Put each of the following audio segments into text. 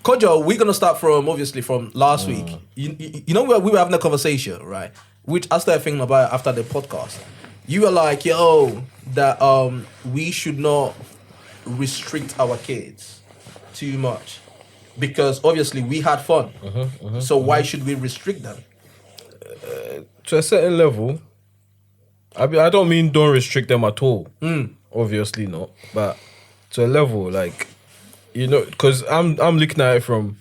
Kojo, we're gonna start from last week. You know where we were having a conversation, right? Which I started thinking about after the podcast. You were like, yo, that we should not restrict our kids too much because obviously we had fun. So why should we restrict them? To a certain level, I don't mean don't restrict them at all. Obviously not, but to a level, like, you know, because I'm looking at it from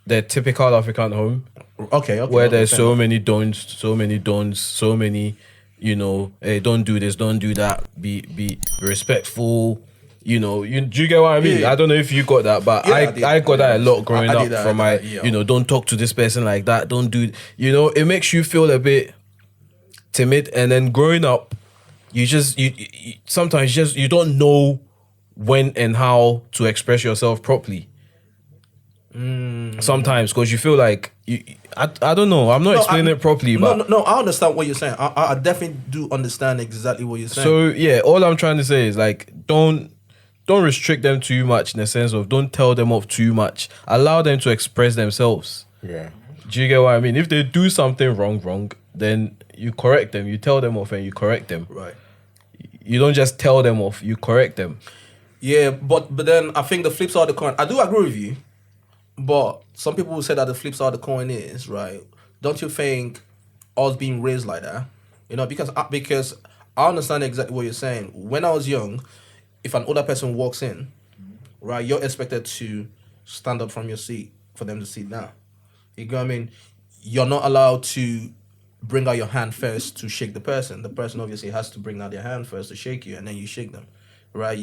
the typical African home. Okay. Where there's so many don'ts, so many, you know, hey, don't do this, don't do that, be respectful. You know, do you get what I mean? Yeah. I don't know if you got that, but I got that a lot growing up from my, you know, don't talk to this person like that, don't do, you know, it makes you feel a bit timid. And then growing up, you sometimes you don't know when and how to express yourself properly. Sometimes, because you feel like, I don't know, I'm not explaining it properly, but... No, I understand what you're saying. I definitely do understand exactly what you're saying. So, yeah, all I'm trying to say is, like, don't restrict them too much in the sense of don't tell them off too much. Allow them to express themselves. Yeah. Do you get what I mean? If they do something wrong, then you correct them. You tell them off and you correct them. Right. You don't just tell them off, you correct them. Yeah, but then I think the flip side of the coin, I do agree with you, but some people will say that the flip side of the coin is, right, don't you think us being raised like that, you know, because I understand exactly what you're saying. When I was young, if an older person walks in, right, you're expected to stand up from your seat for them to sit down. You know what I mean? You're not allowed to bring out your hand first to shake the person. The person obviously has to bring out their hand first to shake you, and then you shake them, right?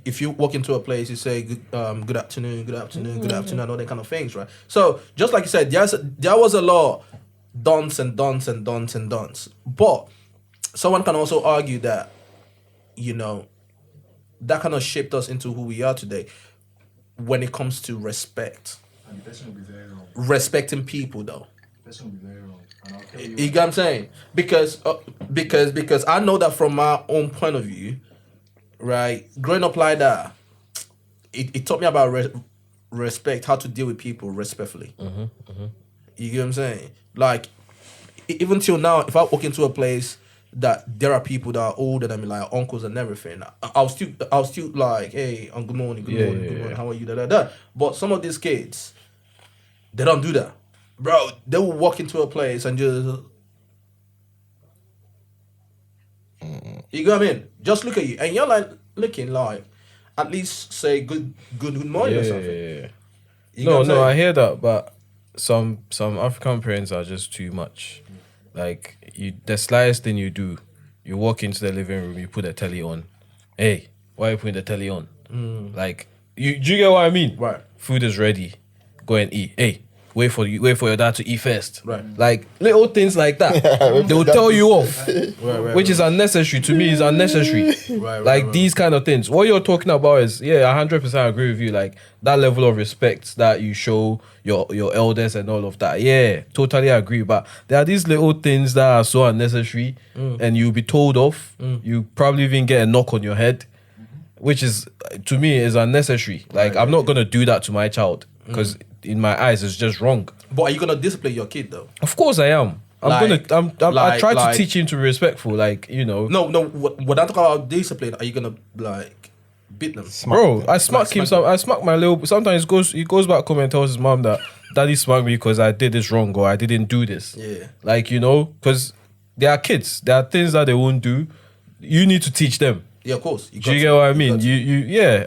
If you walk into a place, you say good afternoon, good afternoon, all that kind of things, right? So just like you said, there was a lot don'ts and don'ts and don'ts and don'ts. But someone can also argue that, you know, that kind of shaped us into who we are today when it comes to respect. And the person will be very wrong. Respecting people, though. The person will be very wrong. And I'll tell you. You get what I'm saying? Because I know that from my own point of view, right? Growing up like that, it taught me about respect, how to deal with people respectfully. You get what I'm saying? Like, even till now, if I walk into a place that there are people that are older than me, like uncles and everything, I'll still like, hey, good morning, good morning, how are you, da. But some of these kids, they don't do that. Bro, they will walk into a place and just... You get what I mean? Just look at you. And you're like, looking like, at least say good morning or something. Yeah. No, I hear that, but some African parents are just too much. Like, the slightest thing you do, you walk into the living room, you put the telly on. Hey, why are you putting the telly on? Like, do you get what I mean? Right. Food is ready. Go and eat. Hey, wait for your dad to eat first. Right. Like, little things like that. They'll tell you off. Which is unnecessary. To me, is unnecessary. Right. These kind of things. What you're talking about is, 100% agree with you. Like, that level of respect that you show your elders and all of that. Yeah, totally agree. But there are these little things that are so unnecessary and you'll be told off. You probably even get a knock on your head, which is, to me, is unnecessary. Like, I'm not going to do that to my child because in my eyes, it's just wrong. But are you gonna discipline your kid though? Of course I am. I try to teach him to be respectful, like, you know. No. When I talk about discipline, are you gonna like beat them? Bro, I smack him. I smack my little. Sometimes he goes back home and tells his mom that daddy smacked me because I did this wrong or I didn't do this. Yeah. Like, you know, because they are kids. There are things that they won't do. You need to teach them. Yeah, of course. Do you get what I mean?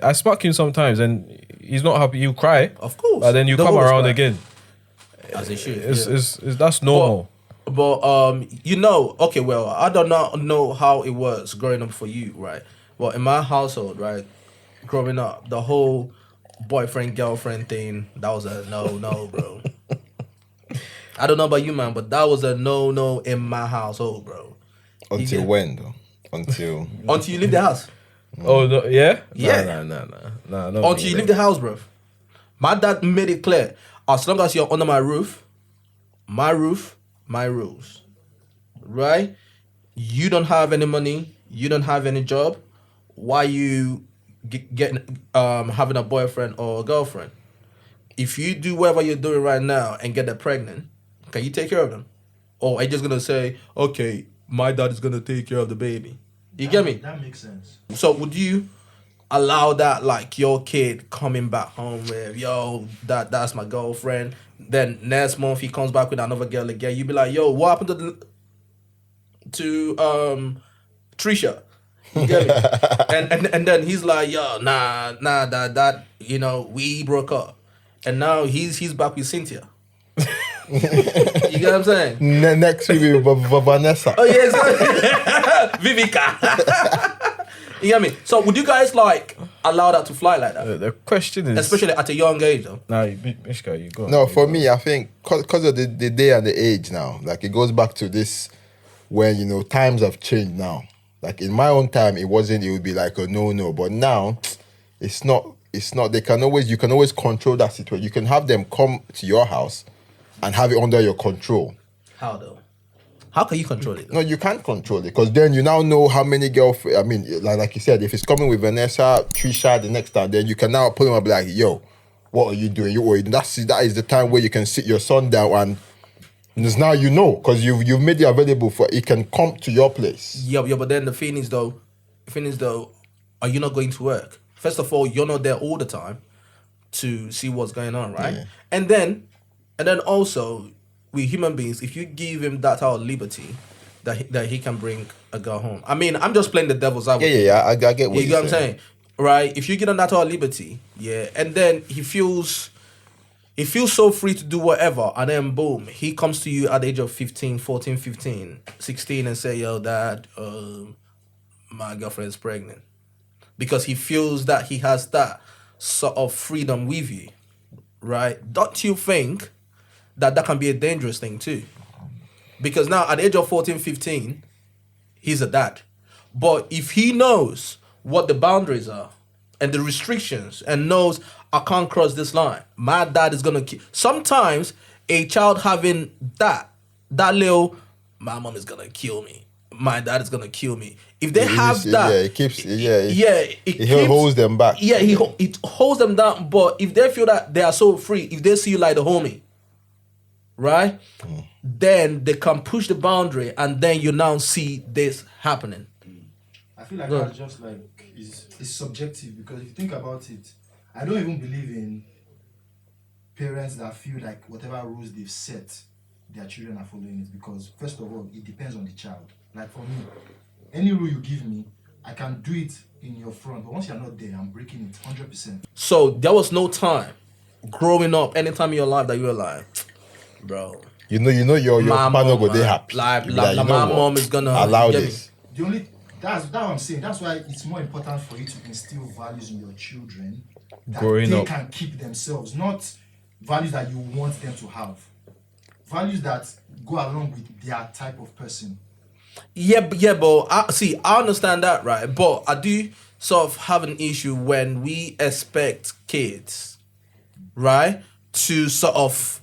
I smack him sometimes and he's not happy. He'll cry. Of course. But then you come around again. As they should. That's normal. But you know, okay, well, I do not know how it was growing up for you, right? Well, in my household, right, growing up, the whole boyfriend girlfriend thing, that was a no, bro. I don't know about you, man, but that was a no in my household, bro. Until when, though? Until you leave the house. Oh no, yeah? Yeah. No. Until you leave the house, bro. My dad made it clear. As long as you're under my roof, my rules. Right? You don't have any money. You don't have any job. Why you getting having a boyfriend or a girlfriend? if you do whatever you're doing right now and get them pregnant, can you take care of them? Or are you just gonna say, okay, my dad is gonna take care of the baby? You get me? That makes sense. So would you allow that, like your kid coming back home with, yo, that's my girlfriend, then next month he comes back with another girl again, you be like, yo, what happened to Trisha? You get me? and then he's like, yo, nah, that you know, we broke up, and now he's back with Cynthia. You get what I'm saying? Next week with Vanessa. Oh yeah, exactly. Vivica. You get me? So would you guys like allow that to fly like that? The question is, Especially at a young age, though. Nah, Mishka, you go. No, for me, I think because of the day and the age now, like it goes back to this when, you know, times have changed now. Like in my own time, it would be like a no. But now, it's not, you can always control that situation. You can have them come to your house and have it under your control. How though? How can you control it? No, you can't control it because then you now know how many girlfriends. I mean, like you said, if it's coming with Vanessa, Trisha the next time, then you can now pull him up and be like, yo, what are you doing? That is the time where you can sit your son down and it's now you know because you've made it available for it can come to your place. Yeah, but then the thing is though, are you not going to work? First of all, you're not there all the time to see what's going on, right? Yeah. And then also, with human beings, if you give him that type of liberty, that he can bring a girl home. I mean, I'm just playing the devil's advocate. Yeah. I get what You get what I'm saying, right? If you give him that type of liberty, yeah, and then he feels so free to do whatever, and then boom, he comes to you at the age of 15, 14, 15, 16 and say, yo, dad, my girlfriend's pregnant. Because he feels that he has that sort of freedom with you, right? Don't you think that can be a dangerous thing too? Because now at the age of 14, 15, he's a dad. But if he knows what the boundaries are and the restrictions and knows I can't cross this line, my dad is going to sometimes a child having that little, my mom is going to kill me, my dad is going to kill me. If they have that, it holds them back. Yeah, it holds them down. But if they feel that they are so free, if they see you like the homie, right, then they can push the boundary, and then you now see this happening. I feel like that's just like it's subjective because if you think about it, I don't even believe in parents that feel like whatever rules they've set, their children are following it because first of all, it depends on the child. Like for me, any rule you give me, I can do it in your front, but once you're not there, I'm breaking it 100%. So there was no time growing up, anytime in your life that you were like, bro, you know your partner go they happy. Like my mom is gonna allow this. That's what I'm saying. That's why it's more important for you to instill values in your children that Growing they up. can keep themselves, not values that you want them to have. Values that go along with their type of person. Yeah, but I understand that, right? But I do sort of have an issue when we expect kids, right, to sort of,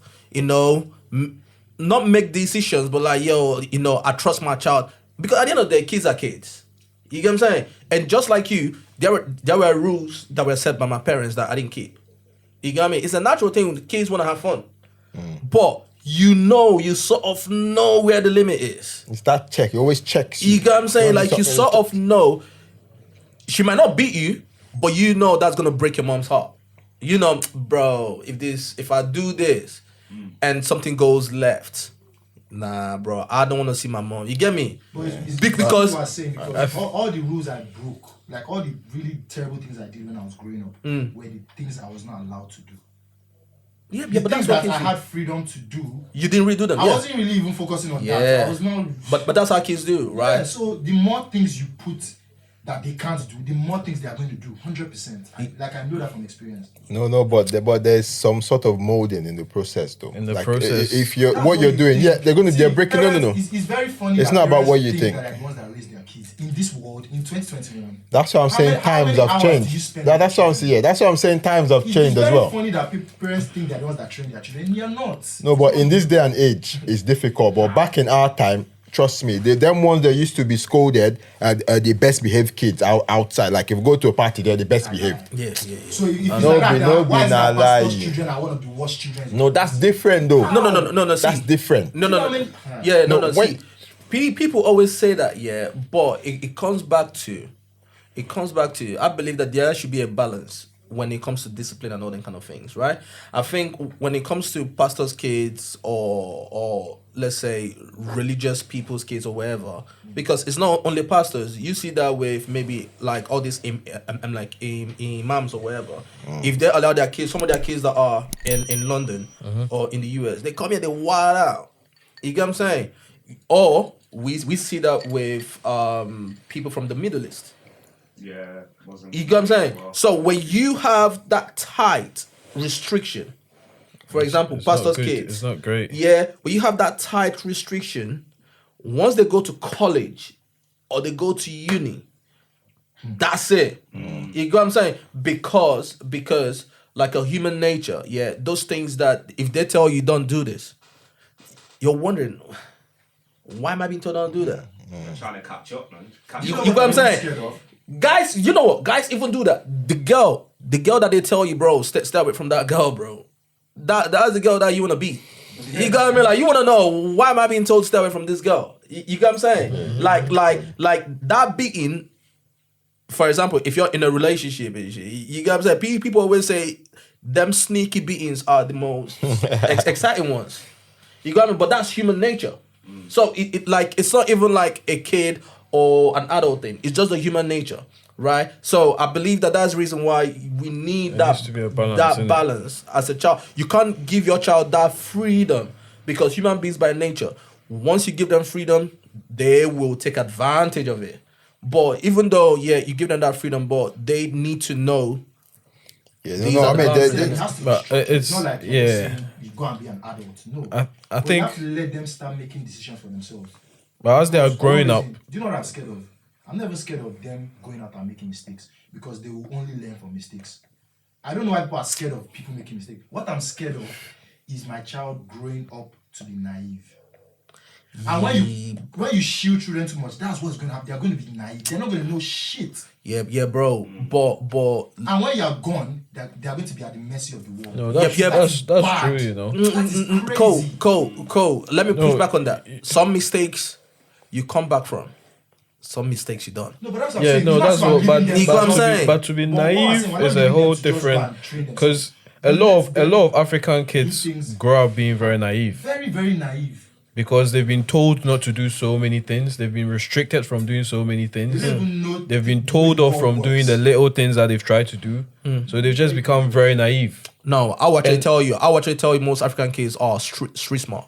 not make decisions, but like, yo, I trust my child. Because at the end of the day, kids are kids. You get what I'm saying? And just like you, there were rules that were set by my parents that I didn't keep. You get what I mean? It's a natural thing when kids want to have fun. But you sort of know where the limit is. It's that check. You always check. You get what I'm saying? Like you sort of know she might not beat you, but you know that's gonna break your mom's heart. Bro, if I do this and something goes left, nah, bro, I don't want to see my mom. You get me? But it's Because what I was saying, because all the rules I broke, like all the really terrible things I did when I was growing up, were the things I was not allowed to do. yeah, The but things that's what that I kids had freedom to do. do. You didn't redo them. I Yeah, wasn't really even focusing on Yeah. that. I was not. but that's how kids do, right? Yeah, so the more things you put that they can't do, the more things they are going to do. 100%. I know that from experience. No, but there's some sort of molding in the process, though. In the like, process. if you're That's what you're you doing, think. they're breaking. Parents, No. It's very funny. It's that not about parents what you think. That are the ones that raise their kids in this world in 2021. That's what I'm saying. How Times many have hours do you changed. spend That's what I'm with saying. Yeah, that's what I'm saying. Times have changed as well. It's very funny that parents think they're the ones that train their children. You're not. No, but in this day and age, it's difficult. But back in our time, trust me, them ones that used to be scolded are the best behaved kids outside. Like if you go to a party, they're the best behaved. Yeah. So if it's No, like that, no, why is my be pastor's lie. children are one of the worst children? No, that's different though. No. That's See, different. No. You know what I mean? Yeah, no. No, See, people always say that, yeah, but it comes back to, I believe that there should be a balance when it comes to discipline and all that kind of things, right? I think when it comes to pastors' kids or let's say religious people's kids or wherever, because it's not only pastors. You see that with maybe like all these imams or whatever. If they allow their kids, some of their kids that are in London or in the US, they come here, they wild out. You get what I'm saying? Or we see that with people from the Middle East. Yeah, wasn't. You get what I'm saying? Well, So when you have that tight restriction, for example, It's not pastors' good. kids. It's not great. Yeah, when you have that tight restriction, once they go to college or they go to uni, that's it. You get what I'm saying? Because like a human nature, yeah, those things that if they tell you don't do this, you're wondering, why am I being told don't do that? I'm trying to catch up, man. You get what I'm saying? Scared of? Guys, you know what? Guys even do that. The girl that they tell you, bro, stay away from that girl, bro. That's the girl that you wanna be. You got me? Like you wanna know why am I being told to stay away from this girl? You get what I'm saying? Like that beating. For example, if you're in a relationship, you get what I'm saying. People always say them sneaky beatings are the most exciting ones. You got me? But that's human nature. So it's not even like a kid or an adult thing. It's just a human nature, right? So I believe that that's the reason why we need needs to be a balance, that innit? balance as a child. You can't give your child that freedom because human beings by nature, once you give them freedom, they will take advantage of it. But even though, yeah, you give them that freedom, but they need to know. Yeah, These no, are I the mean, boundaries. It has to be But strict. it's- not like yeah. you're saying you go and be an adult. No. I But think- you have to let them start making decisions for themselves. But as they are For growing no up, reason. Do you know what I'm scared of? I'm never scared of them going out and making mistakes because they will only learn from mistakes. I don't know why people are scared of people making mistakes. What I'm scared of is my child growing up to be naive. And when you shield children too much, that's what's going to happen. They're going to be naive. They're not going to know shit. Yeah, bro. But And when you're gone, they're going to be at the mercy of the world. no, that's Yep. that's Bad. true, you know. That is crazy. Cool. Let me push No. back on that. Some mistakes you come back from. Some mistakes you don't. No, but that's what I'm Yeah, saying. no, You're not that's about what. leaving them You to know what I'm just- saying? But to be But what I'm naive saying, we're is not a leaving whole them to just go different. and train themselves. Because a Let lot them of African kids do things. grow up being very naive Very, very naive. because they've been told not to do so many things. They've been restricted from doing so many They things. don't even know They've been the told way off the from world doing works. the little things that they've tried to do. So they've just become very naive. No, I'll actually tell you most African kids are street smart.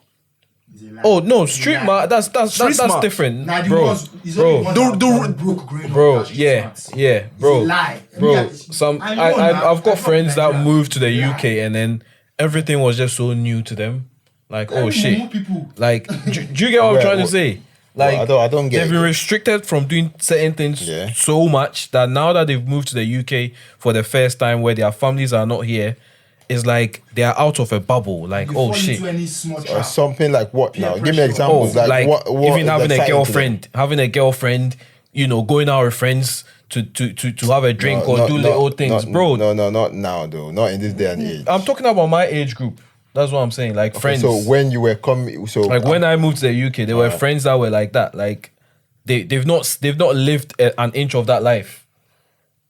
It's a lie. Oh no, It's a street lie. ma that's Street smart. different, Nah, the bro. ones- it's only Bro, ones Do- that do- were broke growing up bro, that street yeah, smarts. yeah, bro, It's a lie. bro. Yeah, Some I know now. I've got I friends know that Nigeria. moved to the Yeah. UK and then everything was just so new to them. Like, oh Very shit. mumu people. Like, do you get what I'm Well, trying to well, say? Like, I don't get they've been it. restricted from doing certain things Yeah. so much that now that they've moved to the UK for the first time, where their families are not here, it's like they are out of a bubble. Like, You oh fall shit. into any small Or trap. something like what Peer now? Give me pressure. examples. Oh, like what even is having a exciting to them? having a girlfriend, you know, going out with friends to have a drink or do little things, bro. No, not now though. Not in this day and age. I'm talking about my age group. That's what I'm saying. Like friends. So when you were coming, so Like when I moved to the UK, there were friends that were like that. Like they've not lived an inch of that life.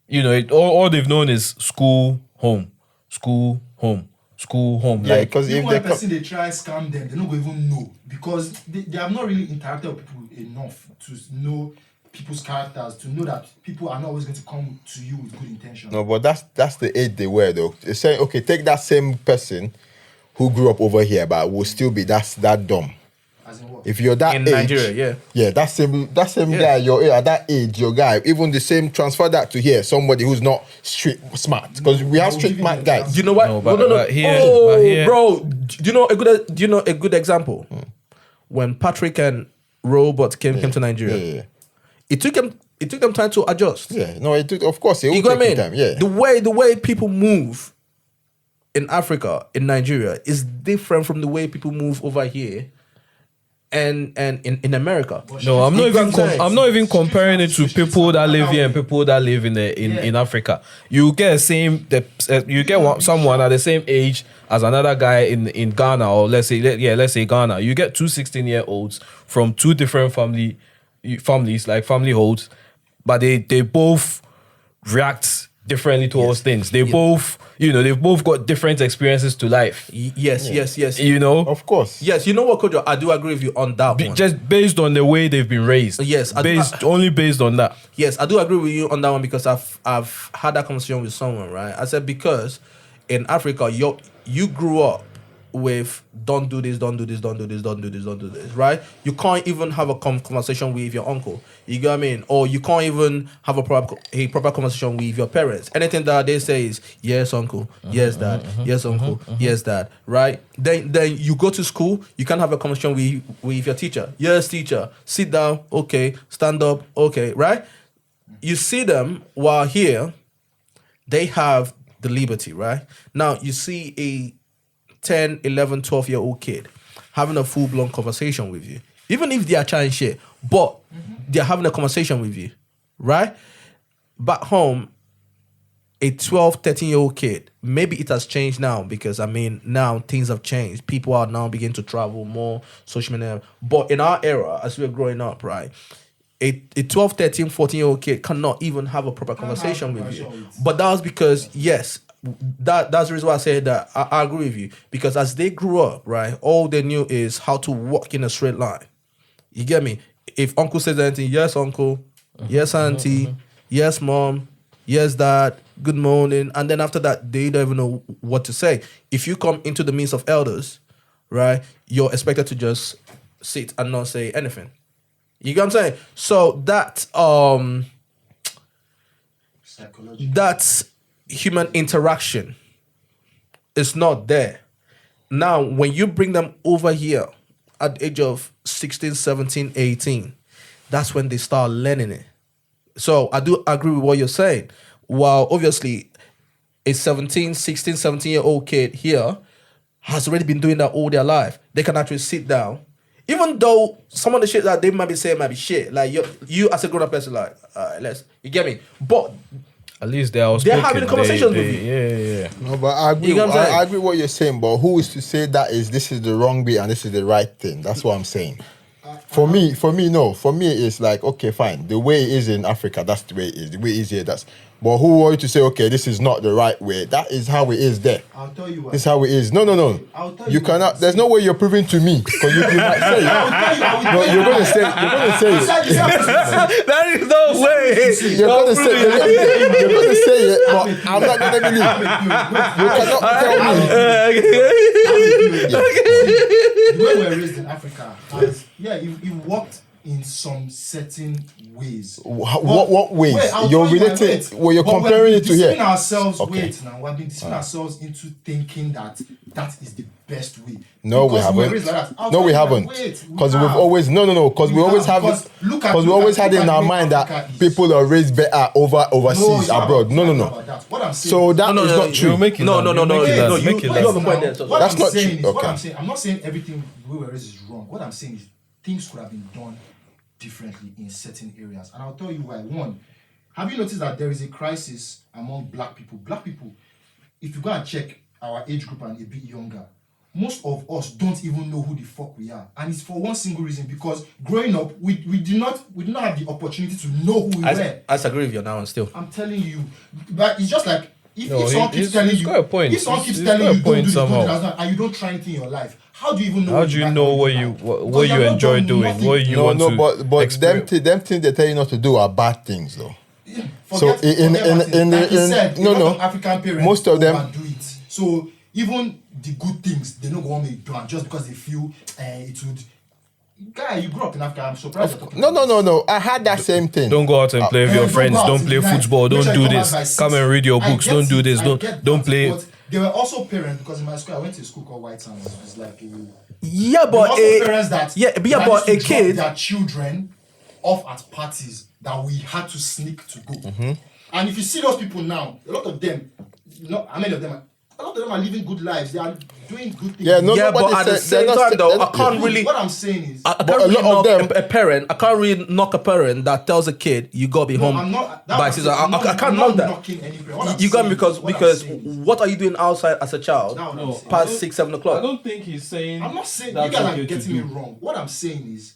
You know, all they've known is school, home, school, home, school, home. yeah, Like because if Even they when come, person they try scam them, they don't even know because they have not really interacted with people enough to know people's characters, to know that people are not always going to come to you with good intention. no, but that's the age they were though. They're saying okay, take that same person who grew up over here, but will still be that dumb. As in what? If you're that In age, Nigeria, yeah. that same guy, you're at that age, your guy, even the same, transfer that to here, somebody who's not street smart, because we have I'll street give you smart an guys. Do you know what? No, but- no. but here- oh, but here- bro. Do you know a good example? When Patrick and Robert came to Nigeria, Yeah. it took them time to adjust. Yeah, no, of course, it will You got take what I time. mean? Yeah, The way people move in Africa, in Nigeria, is different from the way people move over here and in America. No, I'm not You get even. what I'm saying? I'm not even comparing it to people that live here and people that live in Africa. You get someone at the same age as another guy in Ghana, or let's say Ghana. You get two 16-year-olds from two different families, like family holds, but they both react differently towards things. They both, they've both got different experiences to life. Yes. Of course. Yes, you know what, Kojo? I do agree with you on that one. Just based on the way they've been raised. Yes, only based on that. Yes, I do agree with you on that one because I've had that conversation with someone, right? I said because in Africa, you grew up with don't do this, right? You can't even have a conversation with your uncle. You get what I mean? Or you can't even have a proper conversation with your parents. Anything that they say is yes, uncle, yes, dad, yes, uncle, yes, dad, right? Then you go to school, you can't have a conversation with your teacher. Yes, teacher, sit down, okay, stand up, okay, right? You see them while here, they have the liberty, right? Now you see a 10, 11, 12-year-old kid having a full-blown conversation with you. Even if they are trying shit, but they're having a conversation with you, right? Back home, a 12, 13-year-old kid, maybe it has changed now because, now things have changed. People are now beginning to travel more, social media. But in our era, as we were growing up, right, a 12, 13, 14-year-old kid cannot even have a proper conversation with you. But that was because, yes, that's the reason why I said that I agree with you. Because as they grew up, right, all they knew is how to walk in a straight line. You get me? If uncle says anything, yes, uncle, yes, auntie, yes, mom, yes, dad, good morning. And then after that, they don't even know what to say. If you come into the midst of elders, right, you're expected to just sit and not say anything. You get what I'm saying? So that's human interaction is not there. Now, when you bring them over here at the age of 16, 17, 18, that's when they start learning it. So I do agree with what you're saying. While obviously a 16, 17-year-old kid here has already been doing that all their life. They can actually sit down. Even though some of the shit that they might be saying might be shit. Like you as a grown-up person, like, you get me? But at least they're having conversations with you. Yeah. No, but I agree. I agree what you're saying. But who is to say this is the wrong way and this is the right thing? That's what I'm saying. For me, no. For me, it's like, okay, fine. The way it is in Africa, that's the way it is. The way it is here, that's. But who are you to say, okay, this is not the right way? That is how it is there. I'll tell you what. This is how it is. No. I'll tell You cannot. There's no way you're proving to me because you might say it. No, you're gonna say it. There is no way. You're gonna say it, but I'm not gonna believe. You cannot tell me. The way we're raised in Africa, you've worked in some certain ways. What ways? Wait, You're related. Well, you're comparing it to here. We've ourselves. Okay. Wait, now we've been deceiving ourselves into thinking that is the best way. No, we Because we're haven't. raised like that. No, we haven't. Because we've always because we always have it. Because we always had it in our mind that people are raised better overseas abroad. No. What I'm saying. So that is not true. No, you have a point there. So What That's I'm not saying true. is, what Okay. I'm saying, I'm not saying everything we were raised is wrong. What I'm saying is things could have been done differently in certain areas. And I'll tell you why. One, have you noticed that there is a crisis among black people? Black people, if you go and check our age group and a bit younger, most of us don't even know who the fuck we are. And it's for one single reason, because growing up, we do not have the opportunity to know who we were. I agree with you now and still. I'm telling you. But it's just like, if No, someone keeps telling he's you, got a point. if someone keeps He's telling got a you, don't point do this, don't do somehow. that, and you don't try anything in your life, how do you even know? How do you know what you enjoy doing? What you want to but experience? them things they tell you not to do are bad things though. Forget, So in like you said, a lot of African parents most of them overdo it. So even the good things, they don't want me to do it just because they feel it would. Guy, you grew up in Africa. I'm surprised. you're talking about this. No. I had that same thing. Don't go out and play with your don't friends. go out Don't in play the night. football. Make Don't sure do you come back by this. 6. Come and read your I books. get Don't do it, this. I Don't get don't that, play. But there were also parents, because in my school I went to a school called White Sands. It's like Yeah, there were but also parents that but used a to drop kid. their children off at parties that we had to sneak to go. And if you see those people now, a lot of them, how many of them a lot of them are living good lives. They are doing good things. Yeah, no, Yeah, but nobody at the said- they're same not time, though, they're I not- can't really. What I'm saying is, I But can't a really lot of knock them- a parent. I can't really knock a parent that tells a kid you gotta be home I'm not. by By 6. I can't knock that. Knocking any parent. What I'm You got me saying- because what I'm saying is- what are you doing outside as a child That's what I'm saying. past 6, 7 o'clock? I don't think he's saying. I'm not saying that's you guys are okay to getting me do. wrong. What I'm saying is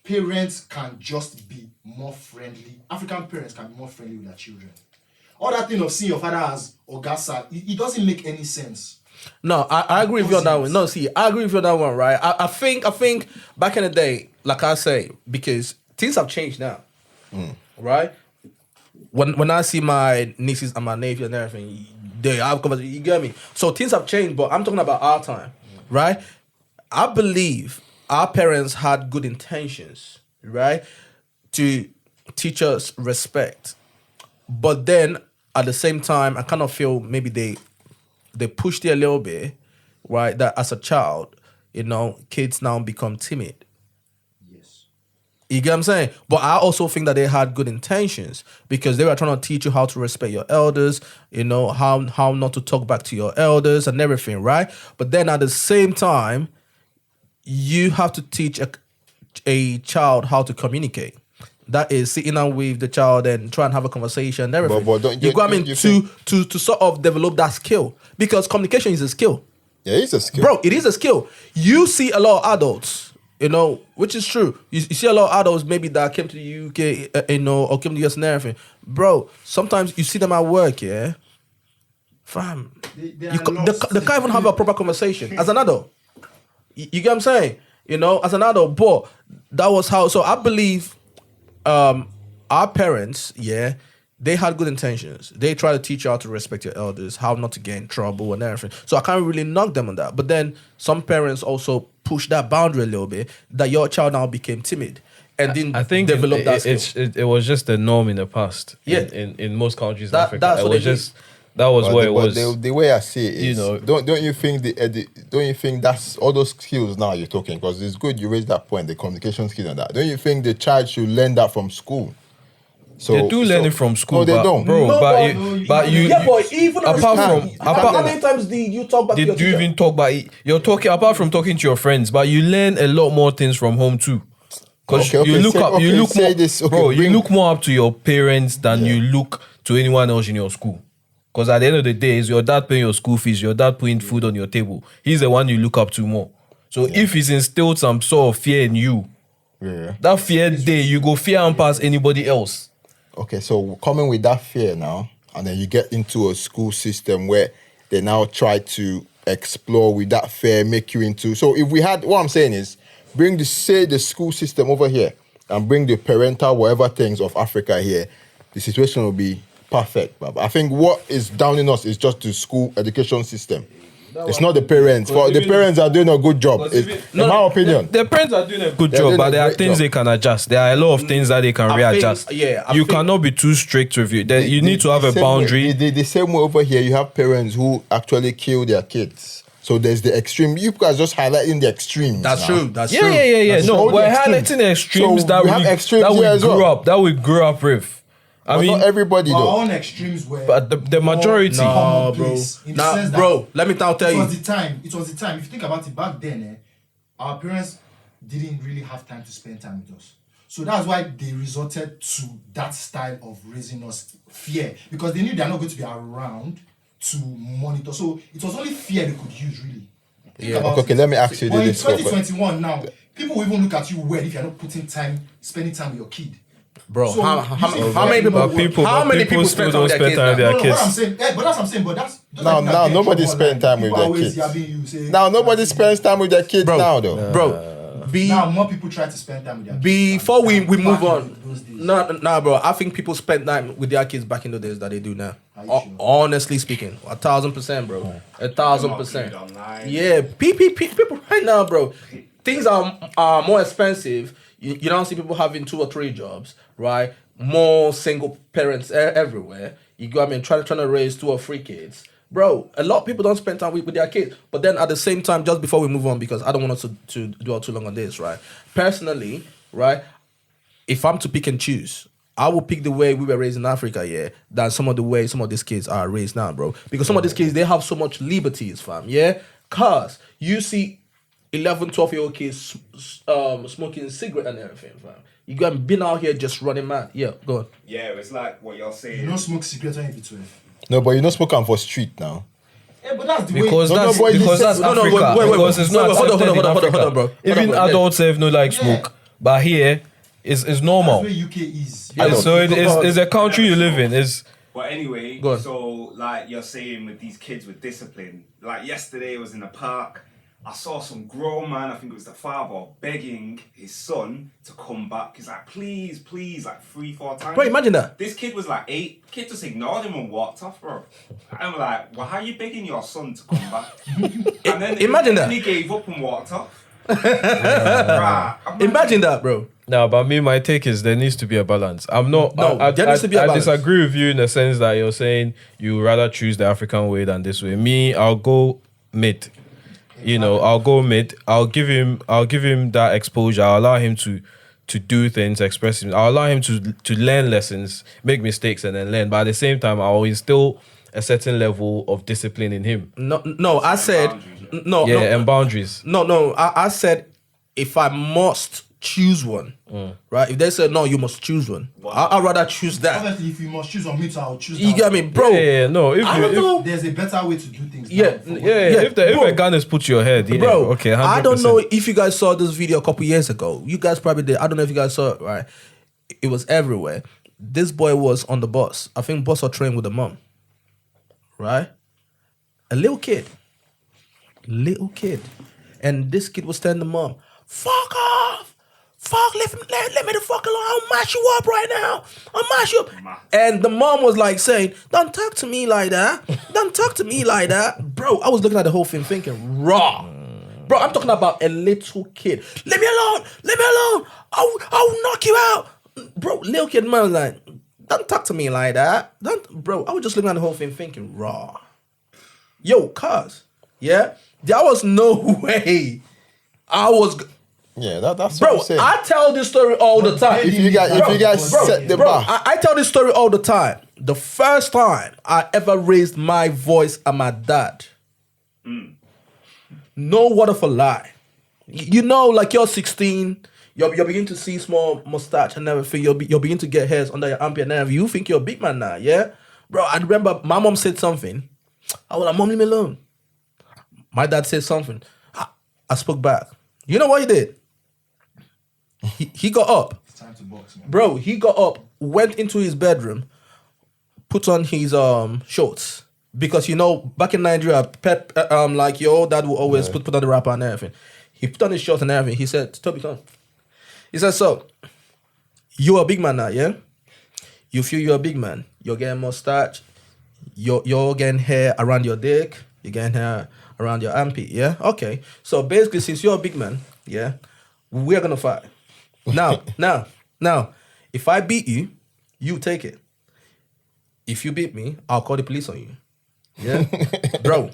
parents can just be more friendly. African parents can be more friendly with their children. All that thing of seeing your father as Ogasa, it doesn't make any sense. No, I agree with you on that one. No, see, I agree with you on that one, right? I think back in the day, like I say, because things have changed now, right? When I see my nieces and my nephews and everything, they have conversations. You get me? So things have changed, but I'm talking about our time, right? I believe our parents had good intentions, right, to teach us respect, but then at the same time, I kind of feel maybe they pushed it a little bit, right? That as a child, kids now become timid. Yes. You get what I'm saying? But I also think that they had good intentions because they were trying to teach you how to respect your elders, how not to talk back to your elders and everything, right? But then at the same time, you have to teach a child how to communicate. That is sitting down with the child and try and have a conversation and everything. But don't you got me you to sort of develop that skill because communication is a skill. Yeah, it's a skill. Bro, it is a skill. You see a lot of adults, which is true. You see a lot of adults maybe that came to the UK, or came to the US and everything. Bro, sometimes you see them at work, yeah? Fam, They they are lost. can't even have a proper conversation as an adult. You get what I'm saying? As an adult. But that was how. So I believe our parents, yeah, they had good intentions. They try to teach you how to respect your elders, how not to get in trouble and everything. So I can't really knock them on that. But then some parents also push that boundary a little bit that your child now became timid and didn't I think develop that skill. it was just the norm in the past. Yeah. In most countries in That- Africa, that's it what was they just that was what it was. The way I see it is, You know- don't you think don't you think that's all those skills now you're talking? Because it's good you raised that point, the communication skill and that. Don't you think the child should learn that from school? So They do learn it from school, No, they but, don't. bro. No, but but- you, Yeah, but even apart from how many times did you talk back to your did you teacher? even talk about it? You're talking apart from talking to your friends, but you learn a lot more things from home too. Because Okay, you look say- up, you okay, look say more, this, okay, bro. You bring- look more up to your parents than you look to anyone else in your school. Because at the end of the day, is your dad paying your school fees, your dad putting food on your table. He's the one you look up to more. So if he's instilled some sort of fear in you, Yeah. that fear day you go fear and pass anybody else. Okay, so coming with that fear now, and then you get into a school system where they now try to explore with that fear, make you into. So if we had, what I'm saying is, bring the school system over here and bring the parental whatever things of Africa here, the situation will be perfect. But I think what is downing us is just the school education system. It's not the parents. For the parents are doing a good job. In my opinion. The parents are doing a good They're job, doing but a there are great things job. they can adjust. There are a lot of things that they can I think- readjust. I You think- cannot be too strict with you. You need to have a same boundary. Way, the same way over here, you have parents who actually kill their kids. So there's the extreme. You guys just highlighting the extremes. That's now. true. That's Yeah, true. yeah. That's No, all the we're extremes. highlighting the extremes So that we have extremes that we here as grew well. up, that we grew up with. I But mean, not everybody Our though. own extremes were. but the majority. Nah, bro. commonplace in the Nah, sense that bro. Let me now tell It you. was the time. It was the time. If you think about it, back then, our parents didn't really have time to spend time with us. So that's why they resorted to that style of raising us fear, because they knew they're not going to be around to monitor. So it was only fear they could use, really. Think Yeah. about Okay, it. let me ask you But in this real quick. 2021 now, people will even look at you weird if you're not spending time with your kid. Bro, So, how you see, many people? but people- how but many people people still spend time with don't their spend kids time with now? their No, kids. what I'm saying, but that's what I'm saying. But that's Now nobody spend time with their kids. Now nobody spends time with their kids Bro, now though. Bro, Now more people try to spend time with their kids. before we Back move in on, those days. nah, bro. I think people spend time with their kids back in the days that they do now. Are you sure? Honestly speaking, 1,000%, bro. 1,000%. Not glued online. Yeah, people right now, bro. Things are more expensive. You don't see people having 2 or 3 jobs, right? More single parents everywhere. You go, trying to raise 2 or 3 kids. Bro, a lot of people don't spend time with their kids. But then at the same time, just before we move on, because I don't want us to dwell too long on this, right? Personally, right, if I'm to pick and choose, I will pick the way we were raised in Africa, yeah, than some of the way some of these kids are raised now, bro. Because some of these kids, they have so much liberties, fam, yeah? Cause you see 11, 12-year-old kids smoking cigarette and everything, fam. You got been out here just running mad. Yeah, go on. Yeah, it's like what you're saying. You don't smoke cigarettes when you be 12. No, but you don't smoke 'em for street now. Yeah, but that's the Because way. that's boy, because that's No, no, Africa. wait, Because it's not hold on, accepted in hold on, Africa. bro. Even Hold on, adults have no like smoke, but here is normal. That's where UK is. I know. So it's a country you live in. Is But anyway, Go on. so like you're saying with these kids with discipline, like yesterday I was in the park, I saw some grown man, I think it was the father, begging his son to come back. He's like, please, please, like 3-4 times. Bro, imagine that. This kid was like 8. Kid just ignored him and walked off, bro. I'm like, well, how are you begging your son to come back? And then Imagine that. he gave up and walked off. Right. Imagine that, bro. no, but my take is there needs to be a balance. I'm not. No, there needs to be a I balance. disagree with you in the sense that you're saying you rather choose the African way than this way. Me, I'll go mid. You know, I'll go mid. I'll give him that exposure. I'll allow him to do things, express him. I'll allow him to learn lessons, make mistakes, and then learn. But at the same time, I'll instill a certain level of discipline in him. No, I said no. Yeah, no, and boundaries. No, I said if I must choose one, right? If they said no, you must choose one. I'd rather choose that. Obviously, if you must choose on me, so I'll choose. You that get me, one. bro? Yeah, no. I don't know. There's a better way to do things. Yeah, now for what- If bro. a gun is put to your head, yeah, Bro, okay, 100%. I don't know if you guys saw this video a couple years ago. You guys probably did. I don't know if you guys saw it, right? It was everywhere. This boy was on the bus. I think bus or train with the mom. Right? A little kid. And this kid was telling the mom, fuck off. Fuck, let me the fuck alone. I'll mash you up right now. I'll mash you up. And the mom was like saying, don't talk to me like that. Don't talk to me like that. Bro, I was looking at the whole thing thinking, raw. Bro, I'm talking about a little kid. Leave me alone. Leave me alone. I'll knock you out. Bro, little kid man was like, don't talk to me like that. Bro, I was just looking at the whole thing thinking, raw. Yo, cuz, yeah? There was no way I was... Yeah, that's Bro, what I'm saying. I tell this story all the time. if you guys set the Bro, bar, I tell this story all the time. The first time I ever raised my voice at my dad. No word of a lie. You know, like you're 16, you're beginning to see small mustache and everything. You're beginning to get hairs under your armpit and everything. You think you're a big man now, yeah? Bro, I remember my mom said something. I was like, Mom, leave me alone. My dad said something. I spoke back. You know what he did? He got up. It's time to box, man. Bro, he got up, went into his bedroom, put on his shorts. Because you know, back in Nigeria, like your old dad will always put on the wrapper and everything. He put on his shorts and everything. He said, Toby, come. He said, so, you're a big man now, yeah? You feel you're a big man. You're getting mustache. You're getting hair around your dick. You're getting hair around your armpit, yeah? Okay. So basically, since you're a big man, yeah, we're gonna fight. Now, if I beat you, you take it. If you beat me, I'll call the police on you. Yeah? Bro,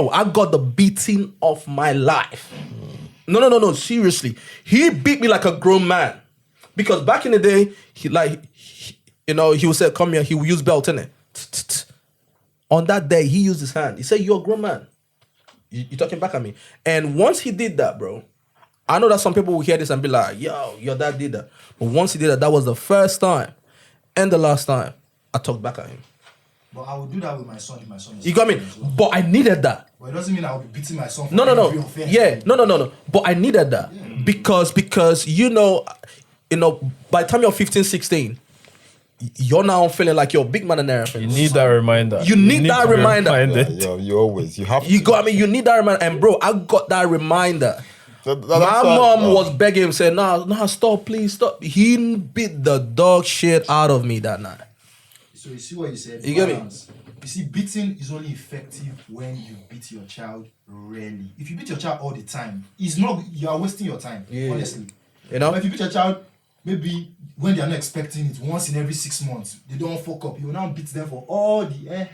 I got the beating of my life. No, seriously. He beat me like a grown man. Because back in the day, he would say, come here, he would use belt, innit? On that day, he used his hand. He said, you're a grown man. You're talking back at me. And once he did that, bro, I know that some people will hear this and be like, yo, your dad did that. But once he did that was the first time and the last time I talked back at him. But I would do that with my son if my son is. You got me? as well. But I needed that. But it doesn't mean I will be beating my son for No. every offense. Yeah, no. But I needed that. Because you know, by the time you're 15, 16, you're now feeling like you're a big man and everything. You need that reminder. You need that to be reminder. reminded. yeah, you have to. You got me? You need that reminder. And bro, I got that reminder. That's My why- mom was begging him, saying, nah, stop, please, stop. He beat the dog shit out of me that night. So you see what you said? You get me? Balance. You see, beating is only effective when you beat your child rarely. If you beat your child all the time, it's not. You are wasting your time. Yeah. Honestly. You know? But if you beat your child maybe when they are not expecting it, once in every 6 months, they don't fuck up. You will now beat them for all the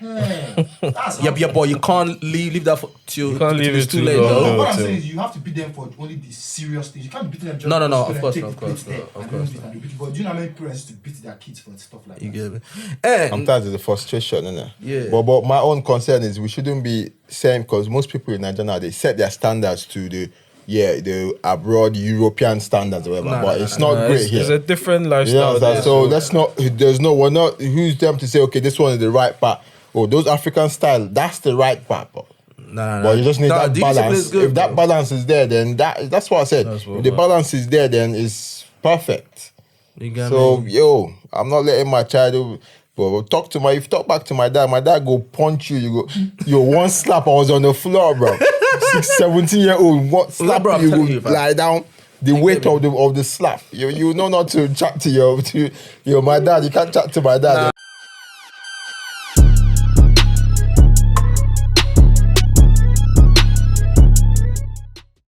That's Yeah, but you can't leave that for till You can't leave it's it too too late long. though. No, what I'm till- saying is you have to beat them for only the serious things. You can't beat them just No, because of you course take not, the plates of course there not, of and course they don't beat them, they beat you. But do you know how many parents used to beat their kids for stuff like You that? get me? And Sometimes it's a frustration, innit? Yeah. But my own concern is we shouldn't be saying, because most people in Nigeria now, they set their standards to the abroad European standards or whatever. Nah, but nah, it's nah, not great It's, here. it's a different You lifestyle. know, there, so let's not. We're not. Who's them to say, okay, this one is the right part? Oh, those African style, that's the right part. But you just need that the discipline balance. is good, If that bro. balance is there, then that's what I said. That's what If the I- balance is there, then it's perfect. You get So me? yo, I'm not letting my child. But if you talk back to my dad go punch you. You go, yo, one slap, I was on the floor, bro. 17-year-old, what slap bro, I'm you telling go you, fam. lie down. The weight of the slap. You know not to chat to your my dad. You can't chat to my dad.